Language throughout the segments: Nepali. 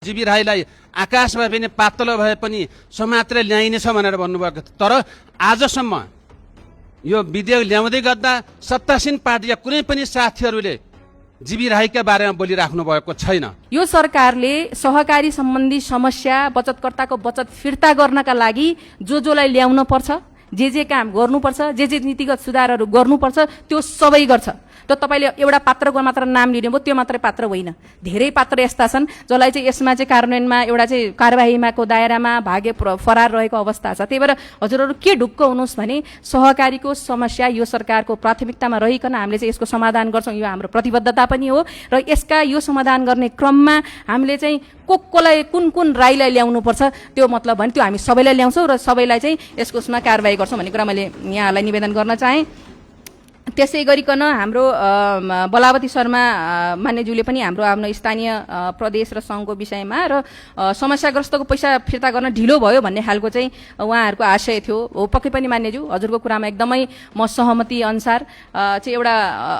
जीवी राईलाई आकाशमा पनि पातलो भए पनि समातेर ल्याइनेछ भनेर भन्नुभएको थियो। तर आजसम्म यो विधेयक ल्याउँदै गर्दा सत्तासीन पार्टीका कुनै पनि साथीहरूले जीवी राईका बारेमा बोलिराख्नु भएको छैन। यो सरकारले सहकारी सम्बन्धी समस्या बचतकर्ताको बचत फिर्ता गर्नका लागि जसलाई ल्याउन पर्छ, जे काम गर्नुपर्छ, जे नीतिगत सुधारहरू गर्नुपर्छ त्यो सबै गर्छ। त तपाईले एउटा पात्रको मात्र नाम लिनुभयो, त्यो मात्रै पात्र होइन, धेरै पात्र यस्ता छन् जसलाई चाहिँ यसमा चाहिँ कार्यान्वयनमा एउटा चाहिँ कार्यवाहीमाको दायरामा भागे फरार रहेको अवस्था छ। त्यही भएर हजुरहरू के ढुक्क हुनुहोस् भने सहकारीको समस्या यो सरकारको प्राथमिकतामा रहिकन हामीले चाहिँ यसको समाधान गर्छौँ, यो हाम्रो प्रतिबद्धता पनि हो। र यसका यो समाधान गर्ने क्रममा हामीले चाहिँ कसलाई कुन राईलाई ल्याउनुपर्छ त्यो मतलब भने त्यो हामी सबैलाई ल्याउँछौँ र सबैलाई चाहिँ यसको उसमा कारबाही गर्छौँ भन्ने कुरा मैले यहाँलाई निवेदन गर्न चाहेँ। त्यसै गरिकन हाम्रो बलावती शर्मा मान्यज्यूले पनि हाम्रो आफ्नो स्थानीय प्रदेश र सङ्घको विषयमा र समस्याग्रस्तको पैसा फिर्ता गर्न ढिलो भयो भन्ने खालको चाहिँ उहाँहरूको आशय थियो। हो पक्कै पनि मान्यज्यू हजुरको कुरामा एकदमै म सहमति अनुसार चाहिँ एउटा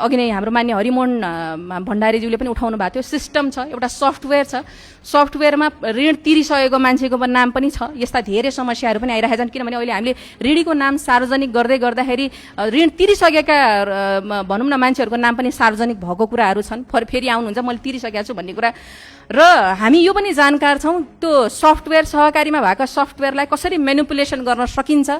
अघि नै हाम्रो मान्य हरिमोहन भण्डारीज्यूले पनि उठाउनु भएको थियो, सिस्टम छ, एउटा सफ्टवेयर छ, सफ्टवेयरमा ऋण तिरिसकेको मान्छेको नाम पनि छ। यस्ता धेरै समस्याहरू पनि आइरहेका छन् किनभने अहिले हामीले ऋणीको नाम सार्वजनिक गर्दै गर्दाखेरि ऋण तिरिसकेका भनौँ न मान्छेहरूको नाम पनि सार्वजनिक भएको कुराहरू छन्। फेरि आउनुहुन्छ मैले तिरिसकेको छु भन्ने कुरा। र हामी यो पनि जानकार छौँ त्यो सफ्टवेयर सहकारीमा भएको सफ्टवेयरलाई कसरी मेनिपुलेसन गर्न सकिन्छ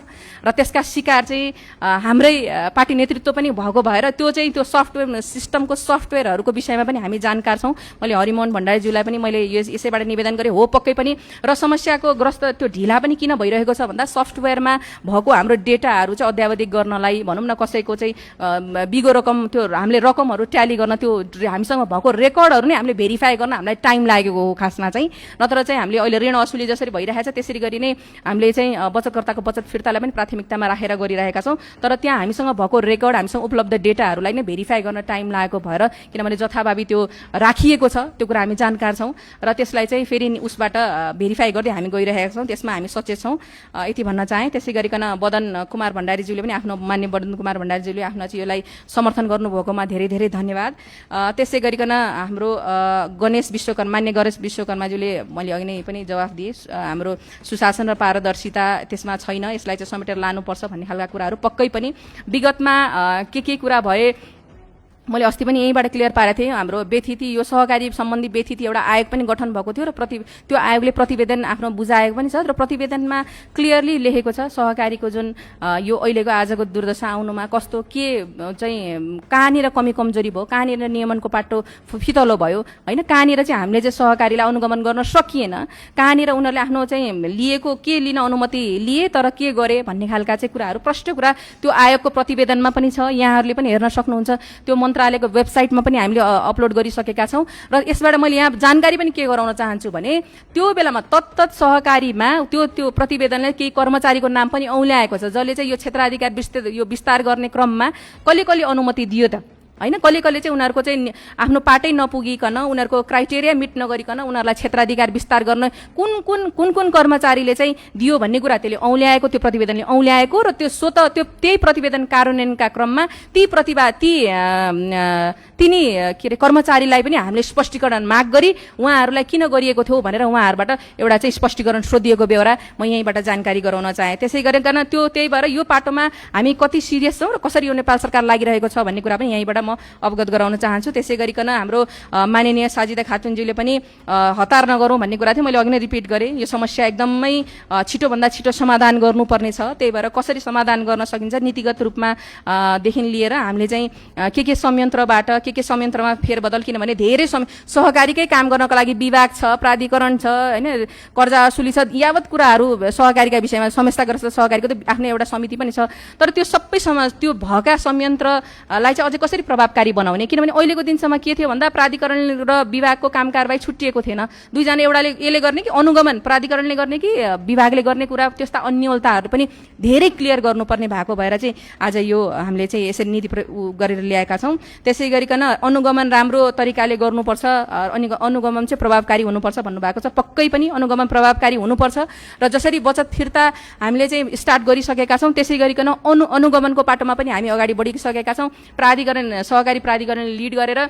र त्यसका शिकार चाहिँ हाम्रै पार्टी नेतृत्व पनि भएको भएर त्यो चाहिँ त्यो सफ्टवेयर सिस्टमको सफ्टवेयरहरूको विषयमा पनि हामी जानकार छौँ। मैले हरिमोहन भण्डारीज्यूलाई पनि मैले यसैबाट निवेदन गरेँ। हो पक्कै पनि र समस्याको ग्रस्त त्यो ढिला पनि किन भइरहेको छ भन्दा सफ्टवेयरमा भएको हाम्रो डेटाहरू चाहिँ अद्यावधिक गर्नलाई भनौँ न कसैको चाहिँ बिगो रकम त्यो हामीले रकमहरू ट्याली गर्न त्यो हामीसँग भएको रेकर्डहरू नै हामीले भेरिफाई गर्न हामीलाई टाइम लागेको हो खासमा चाहिँ। नत्र चाहिँ हामीले अहिले ऋण असुली जसरी भइरहेको छ त्यसरी गरी नै हामीले चाहिँ बचतकर्ताको बचत फिर्तालाई पनि प्राथमिकतामा राखेर गरिरहेका छौँ। तर त्यहाँ हामीसँग भएको रेकर्ड हामीसँग उपलब्ध डेटाहरूलाई नै भेरिफाई गर्न टाइम लागेको भएर किनभने जथाभावी त्यो राखिएको छ त्यो कुरा हामी जानकार छौँ र त्यसलाई चाहिँ फेरि उसबाट भेरिफाई गर्दै हामी गइरहेका छौँ, त्यसमा हामी सचेत छौँ। यति भन्न चाहेँ। त्यसै गरिकन बदन कुमार भण्डारीज्यूले पनि आफ्नो मान्य बदन कुमार भण्डारीज्यूले आफ्नो चाहिँ यसलाई समर्थन गर्नुभएकोमा धेरै धेरै धन्यवाद। त्यसै गरिकन हाम्रो गणेश विश्वकर्मा मान्य गणेश विश्वकर्माज्यूले मैले अघि नै पनि जवाफ दिएँ, हाम्रो सुशासन र पारदर्शिता त्यसमा छैन, यसलाई चाहिँ समेटेर लानुपर्छ भन्ने खालका कुराहरू पक्कै पनि विगतमा के कुरा भए मैले अस्ति पनि यहीँबाट क्लियर पारेको थिएँ। हाम्रो व्यथिति यो सहकारी सम्बन्धी व्यथिति एउटा आयोग पनि गठन भएको थियो र त्यो आयोगले प्रतिवेदन आफ्नो बुझाएको पनि छ र प्रतिवेदनमा क्लियरली लेखेको छ सहकारीको जुन यो अहिलेको आजको दुर्दशा आउनुमा कस्तो के चाहिँ कहाँनिर कमी कमजोरी भयो, कहाँनिर नियमनको पाटो फितलो भयो होइन, कहाँनिर चाहिँ हामीले चाहिँ सहकारीलाई अनुगमन गर्न सकिएन, कहाँनिर उनीहरूले आफ्नो चाहिँ लिएको के लिन अनुमति लिए तर के गरे भन्ने खालका चाहिँ कुराहरू प्रष्ट कुरा त्यो आयोगको प्रतिवेदनमा पनि छ। यहाँहरूले पनि हेर्न सक्नुहुन्छ, त्यो मन्त्रालयको वेबसाइटमा पनि हामीले अपलोड गरिसकेका छौँ। र यसबाट मैले यहाँ जानकारी पनि के गराउन चाहन्छु भने त्यो बेलामा तत्त सहकारीमा त्यो प्रतिवेदनले केही कर्मचारीको नाम पनि औल्याएको छ जसले चाहिँ यो क्षेत्राधिकार विस्तार गर्ने क्रममा कसले अनुमति दियो त होइन, कसले चाहिँ उनीहरूको चाहिँ आफ्नो पाटै नपुगिकन उनीहरूको क्राइटेरिया मिट नगरिकन उनीहरूलाई क्षेत्राधिकार विस्तार गर्न कुन कर्मचारीले चाहिँ दियो भन्ने कुरा त्यसले औल्याएको, त्यो प्रतिवेदनले औल्याएको र त्यो स्वतः त्यही प्रतिवेदन कार्यान्वयनका क्रममा तिनी के अरे कर्मचारीलाई पनि हामीले स्पष्टीकरण माग गरी उहाँहरूलाई किन गरिएको थियो भनेर उहाँहरूबाट एउटा चाहिँ स्पष्टीकरण सोधिएको बेहोरा म यहीँबाट जानकारी गराउन चाहेँ। त्यसै गरिकन त्यही भएर यो पाटोमा हामी कति सिरियस छौँ र कसरी यो नेपाल सरकार लागिरहेको छ भन्ने कुरा पनि यहीँबाट म अवगत गराउन चाहन्छु। त्यसै गरिकन हाम्रो माननीय साजिदा खातुनज्यूले पनि हतार नगरौँ भन्ने कुरा थियो, मैले अघि नै रिपिट गरेँ। यो समस्या एकदमै छिटोभन्दा छिटो समाधान गर्नुपर्ने छ, त्यही भएर कसरी समाधान गर्न सकिन्छ नीतिगत रूपमा देखि लिएर हामीले चाहिँ के संयन्त्रबाट के संयन्त्रमा फेरबदल, किनभने धेरै सहकारीकै काम गर्नको लागि विभाग छ, प्राधिकरण छ होइन, कर्जा असुली छ, यावत कुराहरू सहकारीका विषयमा समस्याग्रस्त सहकारीको त आफ्नो एउटा समिति पनि छ। तर त्यो सबै त्यो भएका संयन्त्रलाई चाहिँ अझै कसरी प्रभावकारी बनाउने, किनभने अहिलेको दिनसम्म के थियो भन्दा प्राधिकरण र विभागको काम कारबाही छुट्टिएको थिएन, दुईजना एउटाले यसले गर्ने कि अनुगमन प्राधिकरणले गर्ने कि विभागले गर्ने कुरा त्यस्ता अन्यलताहरू पनि धेरै क्लियर गर्नुपर्ने भएको भएर चाहिँ आज यो हामीले चाहिँ यसरी नीति गरेर ल्याएका छौँ। त्यसै गरिकन अनुगमन राम्रो तरिकाले गर्नुपर्छ, अनुगमन चाहिँ प्रभावकारी हुनुपर्छ भन्नुभएको छ। पक्कै पनि अनुगमन प्रभावकारी हुनुपर्छ र जसरी बचत फिर्ता हामीले चाहिँ स्टार्ट गरिसकेका छौँ त्यसै गरिकन अनुगमनको पाटोमा पनि हामी अगाडि बढिसकेका छौँ। सहकारी प्राधिकरणले लिड गरेर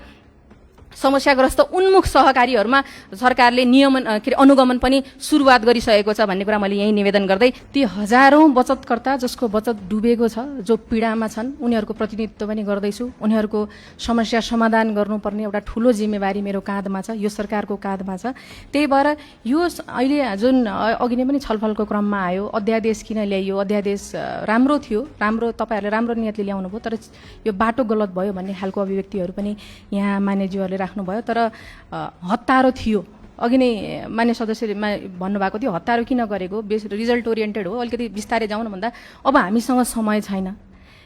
समस्याग्रस्त उन्मुख सहकारीहरूमा सरकारले नियमन के अरे अनुगमन पनि सुरुवात गरिसकेको छ भन्ने कुरा मैले यही निवेदन गर्दै ती हजारौं बचतकर्ता जसको बचत डुबेको छ, जो पीडामा छन्, उनीहरूको प्रतिनिधित्व पनि गर्दैछु। उनीहरूको समस्या समाधान गर्नुपर्ने एउटा ठूलो जिम्मेवारी मेरो काँधमा छ, यो सरकारको काँधमा छ। त्यही भएर यो अहिले जुन अघि नै पनि छलफलको क्रममा आयो, अध्यादेश किन ल्याइयो, अध्यादेश राम्रो थियो, तपाईहरुले राम्रो नियतले ल्याउनु भयो, तर यो बाटो गलत भयो भन्ने खालको अभिव्यक्तिहरू पनि यहाँ मान्यज्यूहरूले राख्नुभयो। तर हतारो थियो, अघि नै मान्य सदस्यले भन्नुभएको थियो हतारो किन गरेको, रिजल्ट ओरिएन्टेड हो, अलिकति बिस्तारै जाउँ भन्दा अब हामीसँग समय छैन।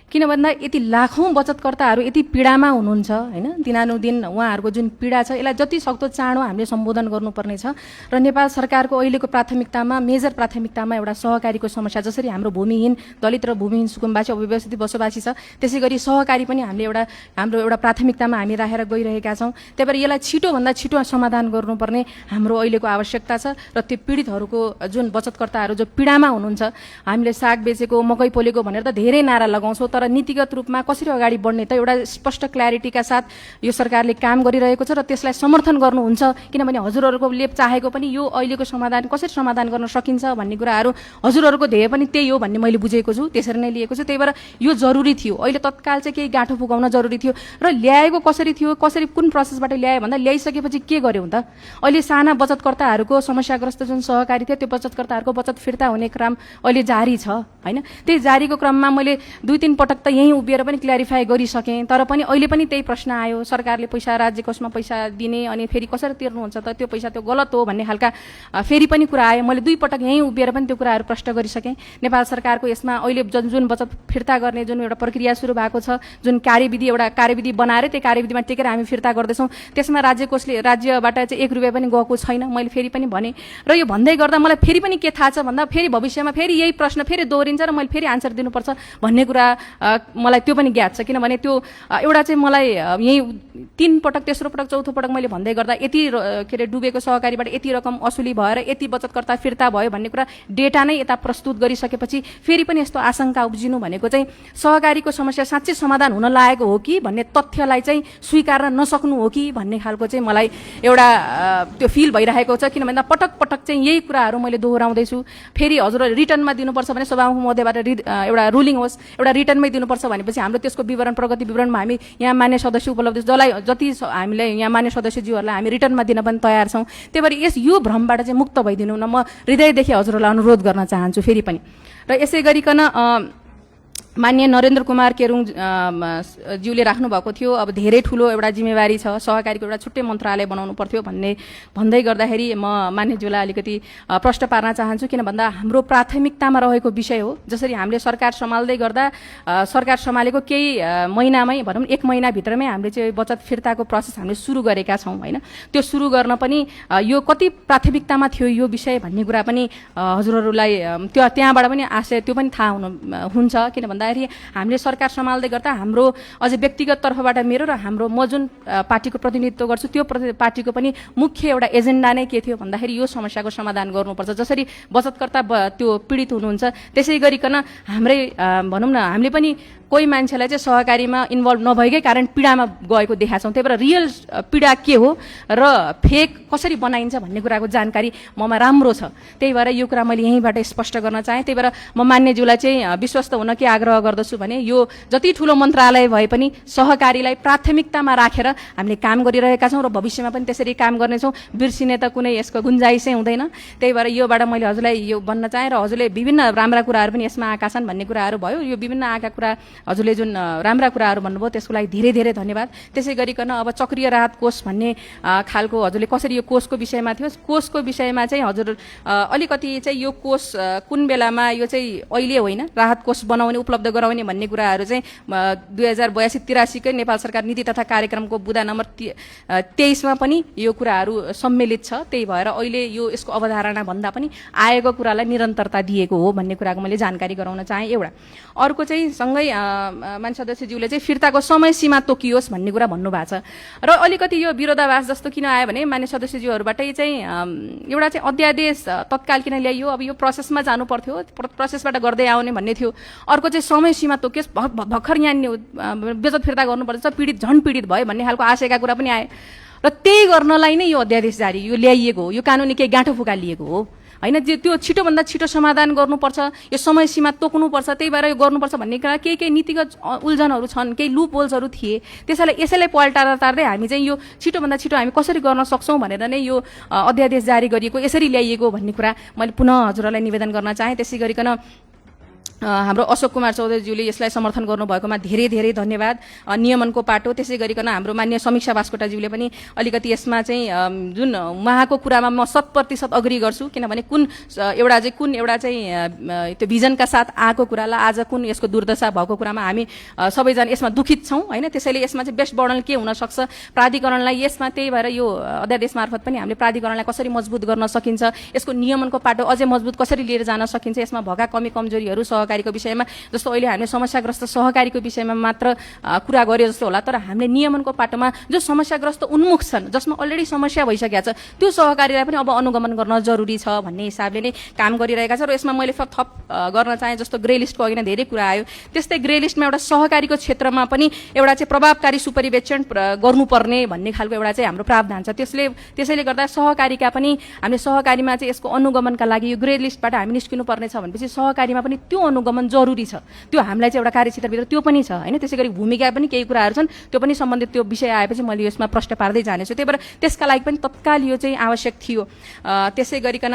किन भन्दा यति लाखौं बचतकर्ताहरू यति पीडामा हुनुहुन्छ हैन, दिनानुदिन उहाँहरूको जुन पीडा छ यसलाई जति सक्दो चाँडो हामीले सम्बोधन गर्नुपर्ने छ। र नेपाल सरकारको अहिलेको प्राथमिकतामा, मेजर प्राथमिकतामा एउटा सहकारीको समस्या, जसरी हाम्रो भूमिहीन दलित र भूमिहीन सुकुम्बासी अव्यवस्थित बसोबासी छ, त्यसै गरी सहकारी पनि हामीले हाम्रो एउटा प्राथमिकतामा हामी राखेर गइरहेका छौँ। त्यही भएर यसलाई छिटोभन्दा छिटो समाधान गर्नुपर्ने हाम्रो अहिलेको आवश्यकता छ। र त्यो पीडितहरूको जुन बचतकर्ताहरू जो पीडामा हुनुहुन्छ, हामीले साग बेचेको, मकै पोलेको भनेर त धेरै नारा लगाउँछौँ, तर नीतिगत रूपमा कसरी अगाडि बढ्ने त एउटा स्पष्ट क्ल्यारिटीका साथ यो सरकारले काम गरिरहेको छ र त्यसलाई समर्थन गर्नुहुन्छ। किनभने हजुरहरूले चाहेको पनि यो अहिलेको समाधान कसरी समाधान गर्न सकिन्छ भन्ने कुराहरू हजुरहरूको ध्येय पनि त्यही हो भन्ने मैले बुझेको छु, त्यसरी नै लिएको छु। त्यही भएर यो जरुरी थियो, अहिले तत्काल चाहिँ केही गाँठो फुकाउन जरुरी थियो। र ल्याएको कसरी थियो, कसरी कुन प्रोसेसबाट ल्यायो भन्दा ल्याइसकेपछि के गर्यौँ त? अहिले साना बचतकर्ताहरूको समस्याग्रस्त जुन सहकारी थियो त्यो बचतकर्ताहरूको बचत फिर्ता हुने क्रम अहिले जारी छ हैन। त्यही जारीको क्रममा मैले 2-3 पटक त यहीँ उभिएर पनि क्ल्यारिफाई गरिसकेँ, तर पनि अहिले पनि त्यही प्रश्न आयो, सरकारले पैसा राज्य कोषमा पैसा दिने अनि फेरि कसरी तिर्नुहुन्छ त, त्यो पैसा त्यो गलत हो भन्ने खालका फेरि पनि कुरा आयो। मैले 2 पटक यहीँ उभिएर पनि त्यो कुराहरू प्रश्न गरिसकेँ। नेपाल सरकारको यसमा अहिले जुन बचत फिर्ता गर्ने जुन एउटा प्रक्रिया सुरु भएको छ, जुन एउटा कार्यविधि बनाएर त्यो कार्यविधिमा टेकेर हामी फिर्ता गर्दैछौँ, त्यसमा राज्य कोषले राज्यबाट चाहिँ 1 रुपैयाँ पनि गएको छैन, मैले फेरि पनि भने। र यो भन्दै गर्दा मलाई फेरि पनि के थाहा छ भन्दा फेरि भविष्यमा फेरि यही प्रश्न फेरि दोहोरिन्छ र मैले फेरि आन्सर दिनुपर्छ भन्ने कुरा मलाई त्यो पनि ज्ञात छ। किनभने त्यो एउटा चाहिँ मलाई यही 3 पटक, तेस्रो पटक, चौथो पटक मैले भन्दै गर्दा यति के अरे डुबेको सहकारीबाट यति रकम असुली भएर यति बचतकर्ता फिर्ता भयो भन्ने कुरा डेटा नै यता प्रस्तुत गरिसकेपछि फेरि पनि यस्तो आशंका उब्जिनु भनेको चाहिँ सहकारीको समस्या साँच्चै समाधान हुन लागेको हो कि भन्ने तथ्यलाई चाहिँ स्वीकार्न नसक्नु हो कि भन्ने खालको चाहिँ मलाई एउटा त्यो फिल भइरहेको छ। किनभने पटक पटक चाहिँ यही कुराहरू मैले दोहोऱ्याउँदैछु। फेरि हजुरहरूले रिटर्नमा दिनुपर्छ भने सभामुख महोदयबाट एउटा रुलिङ होस्, एउटा रिटर्नमै दिनुपर्छ भनेपछि हाम्रो त्यसको विवरण, प्रगति विवरणमा हामी यहाँ मान्य सदस्य उपलब्ध जति हामीले यहाँ मान्य सदस्यज्यूहरूलाई हामी रिटर्नमा दिन पनि तयार छौँ। त्यही भएर यो भ्रमबाट चाहिँ मुक्त भइदिनु न, म हृदयदेखि हजुरहरूलाई अनुरोध गर्न चाहन्छु फेरि पनि। र यसै गरिकन मान्य नरेन्द्र कुमार केरुङ ज्यूले राख्नु भएको थियो, अब धेरै ठुलो एउटा जिम्मेवारी छ, सहकारीको एउटा छुट्टै मन्त्रालय बनाउनु पर्थ्यो भन्दै गर्दाखेरि म मान्यज्यूलाई अलिकति प्रश्न पार्न चाहन्छु। किन भन्दा हाम्रो प्राथमिकतामा रहेको विषय हो। जसरी हामीले सरकार सम्हाल्दै गर्दा सरकार सम्हालेको केही महिनामै भनौँ 1 महिनाभित्रमै हामीले चाहिँ बचत फिर्ताको प्रोसेस हामीले सुरु गरेका छौँ हैन। त्यो सुरु गर्न पनि यो कति प्राथमिकतामा थियो यो विषय भन्ने कुरा पनि हजुरहरूलाई त्यहाँबाट पनि आशय त्यो पनि थाहा हुन्छ। किन भन्दा हामीले सरकार सम्हाल्दै गर्दा हाम्रो अझ व्यक्तिगत तर्फबाट मेरो र हाम्रो म जुन पार्टीको प्रतिनिधित्व गर्छु त्यो पार्टीको पनि मुख्य एउटा एजेन्डा नै के थियो भन्दाखेरि यो समस्याको समाधान गर्नुपर्छ। जसरी बचतकर्ता त्यो पीडित हुनुहुन्छ त्यसै गरिकन हाम्रै भनौँ न हामीले पनि कोही मान्छेलाई चाहिँ सहकारीमा इन्भल्भ नभएकै कारण पीडामा गएको देखा छौँ। त्यही भएर रियल पीडा के हो र फेक कसरी बनाइन्छ भन्ने कुराको जानकारी ममा राम्रो छ। त्यही भएर यो कुरा मैले यहीँबाट स्पष्ट गर्न चाहेँ। त्यही भएर म मान्यज्यूलाई चाहिँ विश्वस्त हुन के आग्रह गर्दछु भने यो जति ठुलो मन्त्रालय भए पनि सहकारीलाई प्राथमिकतामा राखेर हामीले काम गरिरहेका छौँ र भविष्यमा पनि त्यसरी काम गर्नेछौँ। बिर्सिने त कुनै यसको गुन्जाइसै हुँदैन। त्यही भएर योबाट मैले हजुरलाई यो भन्न चाहेँ र हजुरले विभिन्न राम्रा कुराहरू पनि यसमा आएका छन् भन्ने कुराहरू भयो। यो विभिन्न आएका कुरा हजुरले जुन राम्रा कुराहरू भन्नुभयो त्यसको लागि धेरै धेरै धन्यवाद। त्यसै गरिकन अब चक्रीय राहत कोष भन्ने खालको हजुरले कसरी यो कोषको विषयमा थियो, कोषको विषयमा चाहिँ हजुर अलिकति चाहिँ यो कोष कुन बेलामा यो चाहिँ अहिले होइन राहत कोष बनाउने उपलब्ध गराउने भन्ने कुराहरू चाहिँ 2082-83कै नेपाल सरकार नीति तथा कार्यक्रमको बुँदा नम्बर 23मा पनि यो कुराहरू सम्मिलित छ। त्यही भएर अहिले यो यसको अवधारणा भन्दा पनि आएको कुरालाई निरन्तरता दिएको हो भन्ने कुराको मैले जानकारी गराउन चाहेँ। एउटा अर्को चाहिँ सँगै मान्य सदस्यज्यूले चाहिँ फिर्ताको समय सीमा तोकियोस् भन्ने कुरा भन्नुभएको छ र अलिकति यो विरोधाभास जस्तो किन आयो भने मान्य सदस्यज्यूहरूबाटै चाहिँ एउटा चाहिँ अध्यादेश तत्काल किन ल्याइयो, अब यो प्रोसेसमा जानु पर्थ्यो, प्रोसेसबाट गर्दै आउने भन्ने थियो। अर्को चाहिँ समय सीमा तोकियोस्, भर्खर यहाँ बचत फिर्ता गर्नुपर्छ, पीडित झन् पीडित भयो भन्ने खालको आशयका कुरा पनि आए। र त्यही गर्नलाई नै यो अध्यादेश जारी यो ल्याइएको हो, यो कानुनी केही गाँठो फुकालिएको हो होइन। त्यो छिटोभन्दा छिटो समाधान गर्नुपर्छ, यो समय सीमा तोक्नुपर्छ, त्यही भएर यो गर्नुपर्छ भन्ने कुरा केही नीतिगत उल्झनहरू छन्, केही लुप होल्सहरू थिए, यसैलाई पल्टाएर तार्दै हामी चाहिँ यो छिटोभन्दा छिटो हामी कसरी गर्न सक्छौँ भनेर नै यो अध्यादेश जारी गरिएको, यसरी ल्याइएको भन्ने कुरा मैले पुनः हजुरहरूलाई निवेदन गर्न चाहेँ। त्यसै गरिकन हाम्रो अशोक कुमार चौधरीज्यूले यसलाई समर्थन गर्नुभएकोमा धेरै धेरै धन्यवाद। नियमनको पाटो, त्यसै गरिकन हाम्रो मान्य समीक्षा बास्कोटाज्यूले पनि अलिकति यसमा चाहिँ जुन उहाँको कुरामा म 100% अग्री गर्छु, किनभने कुन एउटा चाहिँ त्यो भिजनका साथ आएको कुरालाई आज कुन यसको दुर्दशा भएको कुरामा हामी सबैजना यसमा दुखित छौँ होइन। त्यसैले यसमा चाहिँ बेस्ट वर्णन के हुनसक्छ, प्राधिकरणलाई यसमा, त्यही भएर यो अध्यादेश मार्फत पनि हामीले प्राधिकरणलाई कसरी मजबुत गर्न सकिन्छ, यसको नियमनको पाटो अझै मजबुत कसरी लिएर जान सकिन्छ, यसमा भएका कमी कमजोरीहरू सहकारीको विषयमा, जस्तो अहिले हामीले समस्याग्रस्त सहकारीको विषयमा मात्र कुरा गर्यो जस्तो होला, तर हामीले नियमनको पाटोमा जो समस्याग्रस्त उन्मुख छन्, जसमा अलरेडी समस्या भइसकेको छ, त्यो सहकारीलाई पनि अब अनुगमन गर्न जरुरी छ भन्ने हिसाबले नै काम गरिरहेका छ। र यसमा मैले थप गर्न चाहेँ, जस्तो ग्रे लिस्टको अघि नै धेरै कुरा आयो, त्यस्तै ग्रे लिस्टमा एउटा सहकारीको क्षेत्रमा पनि एउटा चाहिँ प्रभावकारी सुपरिवेक्षण गर्नुपर्ने भन्ने खालको एउटा चाहिँ हाम्रो प्रावधान छ। त्यसैले गर्दा सहकारीका पनि हामीले सहकारीमा चाहिँ यसको अनुगमनका लागि यो ग्रे लिस्टबाट हामी निस्किनु पर्ने छ भनेपछि सहकारीमा पनि त्यो अनुगमन जरुरी छ, त्यो हामीलाई चाहिँ एउटा कार्यक्षेत्रभित्र त्यो पनि छ होइन। त्यसै गरी भूमिका पनि केही कुराहरू छन्, त्यो पनि सम्बन्धित त्यो विषय आएपछि मैले यसमा प्रश्न पार्दै जानेछु, त्यही भएर त्यसका लागि पनि तत्काल यो चाहिँ आवश्यक थियो। त्यसै गरिकन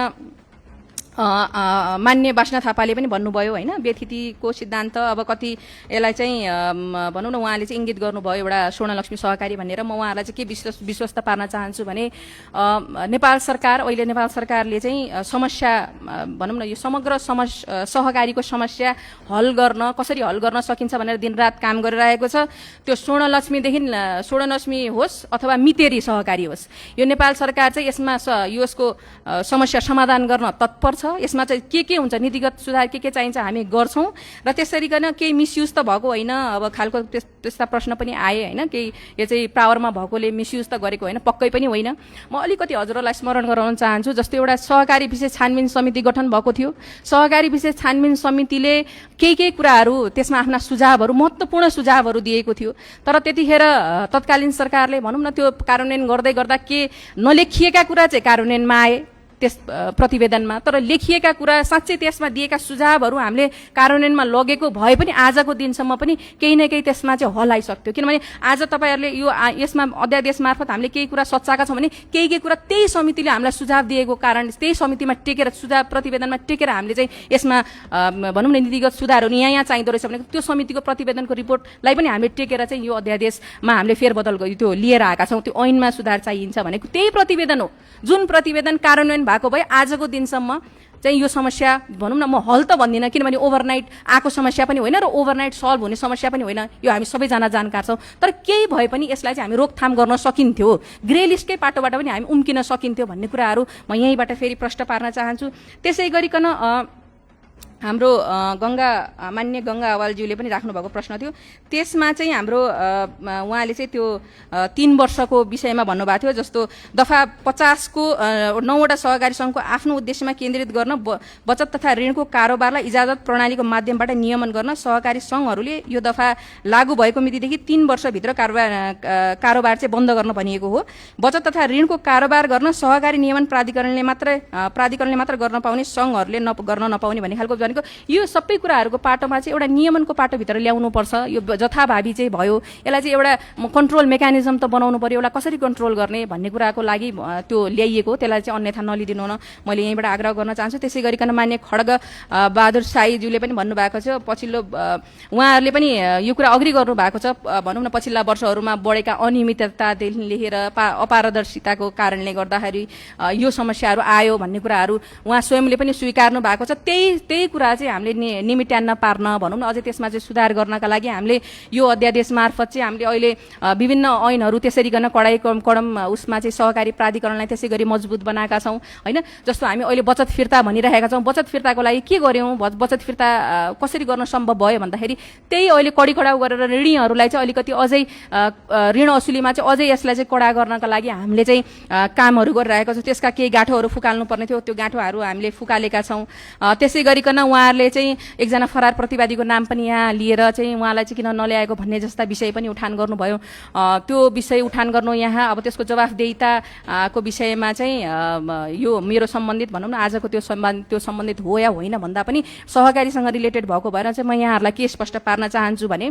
मान्य बासना थापाले पनि भन्नुभयो होइन, व्यथितिको सिद्धान्त अब कति यसलाई चाहिँ भनौँ न उहाँले चाहिँ इङ्गित गर्नुभयो एउटा स्वर्णलक्ष्मी सहकारी भनेर। म उहाँहरूलाई चाहिँ के विश्वस्त पार्न चाहन्छु भने नेपाल सरकारले चाहिँ समस्या भनौँ न यो समग्र सहकारीको समस्या कसरी हल गर्न सकिन्छ भनेर दिनरात काम गरिरहेको छ। त्यो स्वर्णलक्ष्मी होस् अथवा मितेरी सहकारी होस्, यो नेपाल सरकार चाहिँ यसमा यसको समस्या समाधान गर्न तत्पर छ। यसमा चाहिँ के हुन्छ, नीतिगत सुधार के चाहिन्छ हामी गर्छौँ, र त्यसरीकन केही मिसयुज त भएको होइन, अब खालको त्यस्ता प्रश्न पनि आए होइन, केही यो चाहिँ पावरमा भएकोले मिसयुज त गरेको होइन, पक्कै पनि होइन। म अलिकति हजुरहरूलाई स्मरण गराउन चाहन्छु, जस्तो एउटा सहकारी विशेष छानबिन समिति गठन भएको थियो, सहकारी विशेष छानबिन समितिले केही कुराहरू त्यसमा आफ्ना सुझावहरू, महत्त्वपूर्ण सुझावहरू दिएको थियो, तर त्यतिखेर तत्कालीन सरकारले भनौँ न त्यो कार्यान्वयन गर्दै गर्दा के नलेखिएका कुरा चाहिँ कार्यान्वयनमा आए त्यस प्रतिवेदनमा, तर लेखिएका कुरा साँच्चै त्यसमा दिएका सुझावहरू हामीले कार्यान्वयनमा लगेको भए पनि आजको दिनसम्म पनि केही न केही त्यसमा चाहिँ हल आइसक्थ्यो। किनभने आज तपाईँहरूले यो यसमा अध्यादेश मार्फत हामीले केही कुरा सच्याएका छौँ भने केही कुरा त्यही समितिले हामीलाई सुझाव दिएको कारण त्यही समितिमा टेकेर सुझाव प्रतिवेदनमा टेकेर हामीले चाहिँ यसमा भनौँ न नीतिगत सुधारहरू यहाँ चाहिँदो रहेछ भने त्यो समितिको प्रतिवेदनको रिपोर्टलाई पनि हामीले टेकेर चाहिँ यो अध्यादेशमा हामीले फेरबदल त्यो लिएर आएका छौँ। त्यो ऐनमा सुधार चाहिन्छ भनेको त्यही प्रतिवेदन हो, जुन प्रतिवेदन कार्यान्वयन भएको भए आजको दिनसम्म चाहिँ यो समस्या भनौँ न, म हल त भन्दिनँ किनभने ओभरनाइट आएको समस्या पनि होइन र ओभरनाइट सल्भ हुने समस्या पनि होइन, यो हामी सबैजना जानकार छौँ, तर केही भए पनि यसलाई चाहिँ हामी रोकथाम गर्न सकिन्थ्यो, ग्रे लिस्टकै पाटोबाट पनि हामी उम्किन सकिन्थ्यो भन्ने कुराहरू म यहीँबाट फेरि प्रश्न पार्न चाहन्छु। त्यसै गरिकन हाम्रो मान्य गङ्गा अवालज्यूले पनि राख्नुभएको प्रश्न थियो, त्यसमा चाहिँ हाम्रो उहाँले चाहिँ त्यो 3 वर्षको विषयमा भन्नुभएको थियो, जस्तो दफा 50 को 9वटा सहकारी सङ्घको आफ्नो उद्देश्यमा केन्द्रित गर्न बचत तथा ऋणको कारोबारलाई इजाजत प्रणालीको माध्यमबाट नियमन गर्न सहकारी सङ्घहरूले यो दफा लागू भएको मितिदेखि 3 वर्षभित्र कारोबार चाहिँ बन्द गर्न भनिएको हो। बचत तथा ऋणको कारोबार गर्न सहकारी नियमन प्राधिकरणले मात्र गर्न पाउने, सङ्घहरूले गर्न नपाउने भन्ने खालको यो सबै कुराहरूको पाटोमा चाहिँ एउटा नियमनको पाटोभित्र ल्याउनुपर्छ। यो जथाभावी चाहिँ भयो, यसलाई चाहिँ एउटा कन्ट्रोल मेकानिजम त बनाउनु पर्यो, यसलाई कसरी कन्ट्रोल गर्ने भन्ने कुराको लागि त्यो ल्याइएको, त्यसलाई चाहिँ अन्यथा नलिदिनु न मैले यहीँबाट आग्रह गर्न चाहन्छु। त्यसै गरिकन मान्य खड्ग बहादुर साईज्यूले पनि भन्नुभएको छ, पछिल्लो उहाँहरूले पनि यो कुरा अग्री गर्नुभएको छ, भनौँ न पछिल्ला वर्षहरूमा बढेका अनियमिततादेखि लिएर अपारदर्शिताको कारणले गर्दाखेरि यो समस्याहरू आयो भन्ने कुराहरू उहाँ स्वयंले पनि स्वीकार्नु भएको छ। त्यही कुरा चाहिँ हामीले निमिट्यान्न पार्न भनौँ न, अझै त्यसमा चाहिँ सुधार गर्नका लागि हामीले यो अध्यादेश मार्फत चाहिँ हामीले अहिले विभिन्न ऐनहरू त्यसरी गर्न कडम उसमा चाहिँ सहकारी प्राधिकरणलाई त्यसै गरी मजबुत बनाएका छौँ होइन। जस्तो हामी अहिले बचत फिर्ता भनिरहेका छौँ, बचत फिर्ताको लागि के गर्यौँ, बचत फिर्ता कसरी गर्न सम्भव भयो भन्दाखेरि त्यही अहिले कडाउ गरेर ऋणीहरूलाई चाहिँ अलिकति अझै ऋण असुलीमा चाहिँ अझै यसलाई चाहिँ कडा गर्नका लागि हामीले चाहिँ कामहरू गरिरहेका छौँ। त्यसका केही गाँठोहरू फुकाल्नु पर्ने थियो, त्यो गाँठोहरू हामीले फुकालेका छौँ। त्यसै गरिकन उहाँहरूले चाहिँ एकजना फरार प्रतिवादीको नाम पनि यहाँ लिएर चाहिँ उहाँलाई चाहिँ किन नल्याएको भन्ने जस्ता विषय पनि उठान गर्नुभयो। त्यो विषय उठान गर्नु यहाँ अब त्यसको जवाफदेहिताको विषयमा चाहिँ यो मेरो सम्बन्धित भनौँ न आजको त्यो सम्बन्धित हो या होइन भन्दा पनि सहकारीसँग रिलेटेड भएको भएर चाहिँ म यहाँहरूलाई के स्पष्ट पार्न चाहन्छु भने